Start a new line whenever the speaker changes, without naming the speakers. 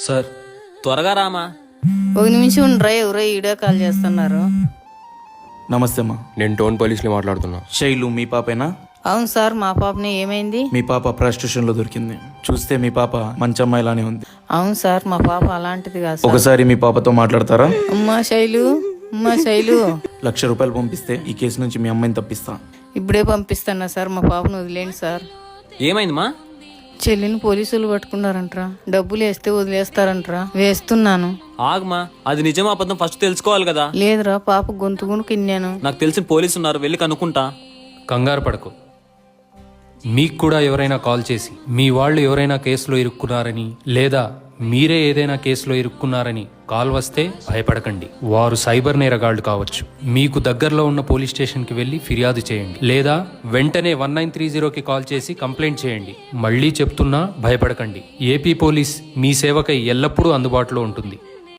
Sir త్వరగా రామా.
ఒక నిమిషం ఉండరా, ఎవరో వీడియో కాల్ చేస్తున్నారు.
నమస్తే అమ్మా.
నేను టౌన్ పోలీస్ని మాట్లాడుతున్నా.
శైలు మీ పాపేనా?
అవును సార్, మా పాపని. ఏమైంది?
మీ పాప ప్రాస్టిట్యూషన్ లో దొరికింది. చూస్తే మీ పాప మంచి అమ్మాయిలానే ఉంది.
అవును సార్, మా పాప అలాంటిది కాదు సార్.
ఒకసారి మీ పాపతో మాట్లాడతారా?
అమ్మా శైలు, అమ్మా శైలు.
₹1,00,000 పంపిస్తే ఈ కేసు నుంచి మీ అమ్మాయిని తప్పిస్తా.
ఇప్పుడే పంపిస్తానా సార్, మా పాపను వదిలేండి సార్.
ఏమైంది మా?
చెల్లిని పోలీసులు పట్టుకున్నారంట్రా. డబ్బులు వేస్తే వదిలేస్తారంట్రా. వేస్తున్నాను.
ఆగమా, అది నిజమా అబద్ధం ఫస్ట్ తెలుసుకోవాలి కదా.
లేదురా, పాప గొంతు కిన్నాను.
నాకు తెలిసిన పోలీసు ఉన్నారు, వెళ్ళి కనుక్కుంటా.
కంగారు పడకు. మీకు కూడా ఎవరైనా కాల్ చేసి మీ వాళ్ళు ఎవరైనా కేసులో ఇరుక్కున్నారని లేదా మీరే ఏదైనా కేసులో ఇరుక్కున్నారని కాల్ వస్తే భయపడకండి. వారు సైబర్ నేరగాళ్లు కావచ్చు. మీకు దగ్గరలో ఉన్న పోలీస్ స్టేషన్కి వెళ్ళి ఫిర్యాదు చేయండి లేదా వెంటనే 1930కి కాల్ చేసి కంప్లైంట్ చేయండి. మళ్ళీ చెప్తున్నా, భయపడకండి. ఏపీ పోలీస్ మీ సేవకై ఎల్లప్పుడూ అందుబాటులో ఉంటుంది.